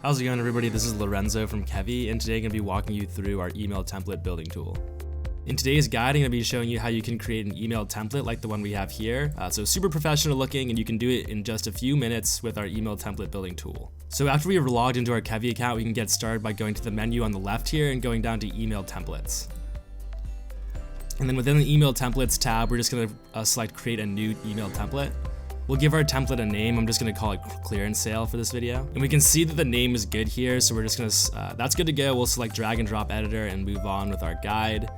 How's it going, everybody? This is Lorenzo from Kevy, and today I'm going to be walking you through our email template building tool. In today's guide, I'm going to be showing you how you can create an email template like the one we have here. So super professional looking, and you can do it in just a few minutes with our email template building tool. So after we have logged into our Kevy account, we can get started by going to the menu on the left here and going down to email templates. And then within the email templates tab, we're just going to select create a new email template. We'll give our template a name. I'm just gonna call it clearance sale for this video. And we can see that the name is good here, so we're just gonna, that's good to go. We'll select drag and drop editor and move on with our guide.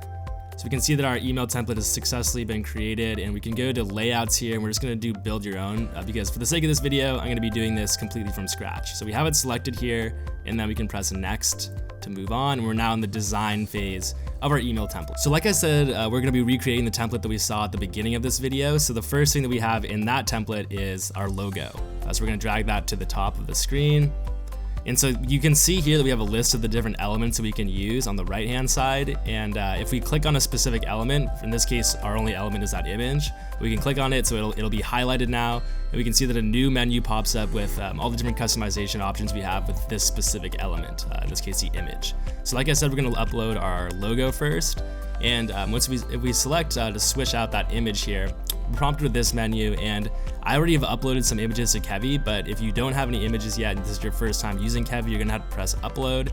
So we can see that our email template has successfully been created, and we can go to layouts here, and we're just gonna do build your own, because for the sake of this video, I'm gonna be doing this completely from scratch. So we have it selected here, and then we can press next to move on, and we're now in the design phase of our email template. So like I said, we're gonna be recreating the template that we saw at the beginning of this video. So the first thing that we have in that template is our logo. So we're gonna drag that to the top of the screen. And so you can see here that we have a list of the different elements that we can use on the right-hand side. And if we click on a specific element, in this case, our only element is that image, we can click on it, so it'll be highlighted now. And we can see that a new menu pops up with all the different customization options we have with this specific element, in this case, the image. So like I said, we're gonna upload our logo first. And if we select to switch out that image here, we're prompted with this menu, and I already have uploaded some images to Kevy, but if you don't have any images yet and this is your first time using Kevy, you're gonna have to press upload,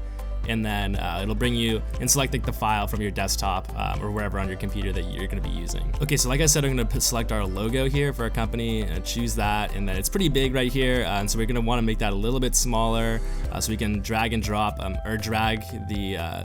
and then it'll bring you and select the file from your desktop or wherever on your computer that you're gonna be using. Okay, so like I said, I'm gonna select our logo here for our company and choose that, and then it's pretty big right here, and so we're gonna wanna make that a little bit smaller so we can drag and drop or drag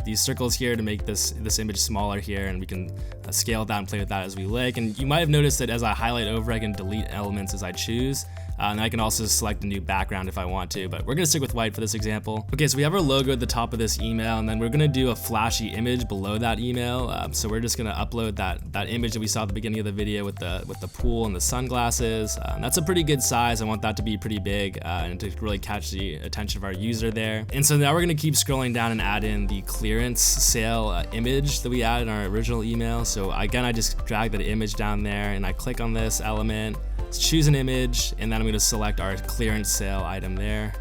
these circles here to make this image smaller here, and we can scale that and play with that as we like. And you might have noticed that as I highlight over, I can delete elements as I choose. And I can also select a new background if I want to, but we're gonna stick with white for this example. Okay, so we have our logo at the top of this email, and then we're gonna do a flashy image below that email. So we're just gonna upload that image that we saw at the beginning of the video with the pool and the sunglasses. That's a pretty good size. I want that to be pretty big and to really catch the attention of our user there. And so now we're gonna keep scrolling down and add in the clearance sale image that we added in our original email. So again, I just drag that image down there, and I click on this element. Choose an image, and then I'm going to select our clearance sale item there,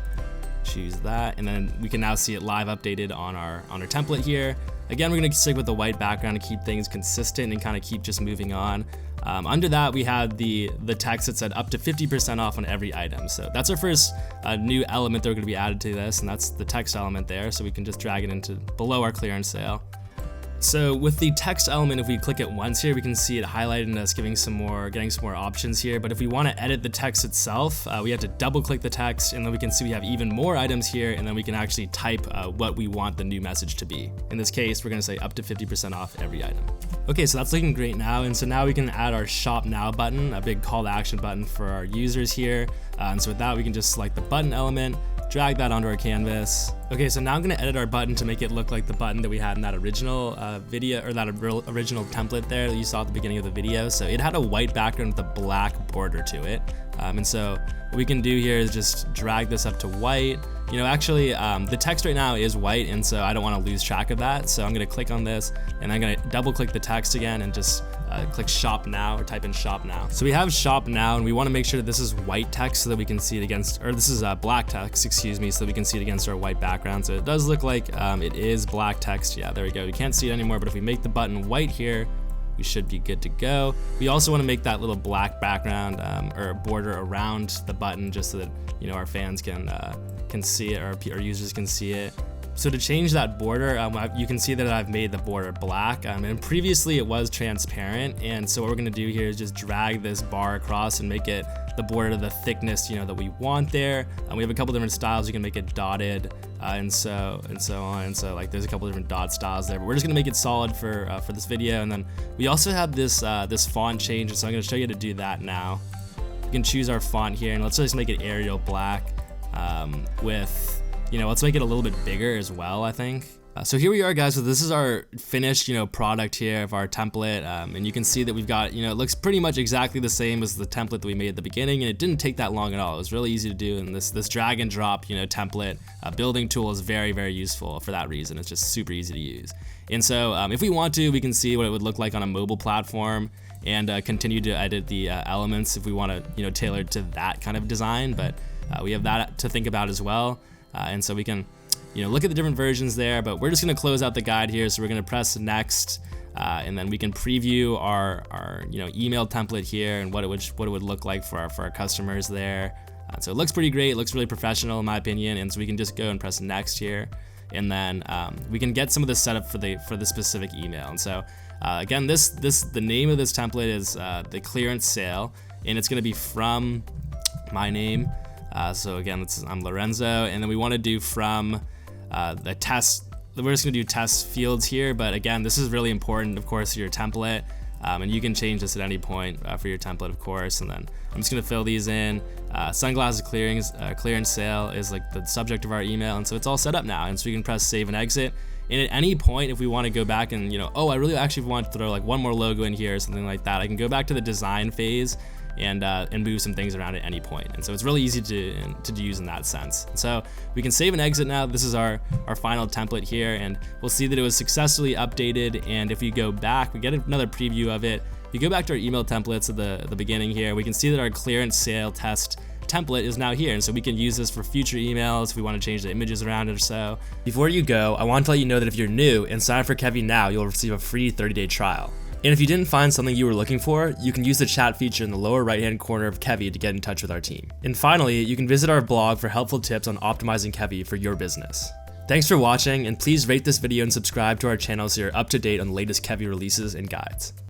choose that, and then we can now see it live updated on our template here. Again, we're going to stick with the white background to keep things consistent and kind of keep just moving on. Under that, we had the text that said up to 50% off on every item. So that's our first new element that we're going to be added to this, and that's the text element there. So we can just drag it into below our clearance sale. So with the text element, if we click it once here, we can see it highlighted and us getting some more options here. But if we want to edit the text itself, we have to double click the text, and then we can see we have even more items here, and then we can actually type what we want the new message to be. In this case, we're going to say up to 50% off every item. Okay, so that's looking great now, and so now we can add our shop now button, a big call to action button for our users here. And so with that, we can just select the button element, drag that onto our canvas. Okay, so now I'm gonna edit our button to make it look like the button that we had in that original video, or that original template there that you saw at the beginning of the video. So it had a white background with a black border to it. And so what we can do here is just drag this up to white. You know, actually, the text right now is white, and so I don't want to lose track of that. So I'm gonna click on this, and I'm gonna double click the text again and just click shop now, or type in shop now. So we have shop now, and we want to make sure that this is white text so that we can see it against, or this is black text, excuse me, so that we can see it against our white background. So it does look like it is black text. Yeah, there we go. You can't see it anymore, but if we make the button white here, we should be good to go. We also want to make that little black background or border around the button, just so that our fans can see it, or our users can see it. So to change that border, you can see that I've made the border black, and previously it was transparent. And so what we're gonna do here is just drag this bar across and make it the border to the thickness that we want there. We have a couple different styles. You can make it dotted and so on. And so like there's a couple different dot styles there, but we're just gonna make it solid for this video. And then we also have this font change, and so I'm gonna show you how to do that now. You can choose our font here, and let's just make it Arial black with let's make it a little bit bigger as well, I think. So here we are, guys. So this is our finished, product here of our template, and you can see that we've got, it looks pretty much exactly the same as the template that we made at the beginning, and it didn't take that long at all. It was really easy to do, and this drag and drop, template building tool is very, very useful for that reason. It's just super easy to use. And so if we want to, we can see what it would look like on a mobile platform, and continue to edit the elements if we want to, tailor to that kind of design. But we have that to think about as well. and so we can look at the different versions there, but we're just gonna close out the guide here. So we're gonna press next, and then we can preview our email template here and what it would look like for our customers there. So it looks pretty great, it looks really professional in my opinion, and so we can just go and press next here, and then we can get some of this set up for the specific email. And so again, the name of this template is the clearance sale, and it's gonna be from my name. So again, I'm Lorenzo, and then we want to do from the test. We're just gonna do test fields here, but again, this is really important, of course, your template, and you can change this at any point for your template, of course. And then I'm just gonna fill these in. Sunglasses clearance sale is like the subject of our email, and so it's all set up now. And so we can press save and exit. And at any point, if we want to go back and oh, I really actually want to throw like one more logo in here or something like that, I can go back to the design phase and move some things around at any point. And so it's really easy to use in that sense. And so we can save and exit now. This is our final template here, and we'll see that it was successfully updated. And if we go back, we get another preview of it. If you go back to our email templates at the beginning here, we can see that our clearance sale test template is now here, and so we can use this for future emails if we want to change the images around it or so. Before you go, I want to let you know that if you're new and sign up for Kevy now, you'll receive a free 30-day trial. And if you didn't find something you were looking for, you can use the chat feature in the lower right-hand corner of Kevy to get in touch with our team. And finally, you can visit our blog for helpful tips on optimizing Kevy for your business. Thanks for watching, and please rate this video and subscribe to our channel so you're up to date on the latest Kevy releases and guides.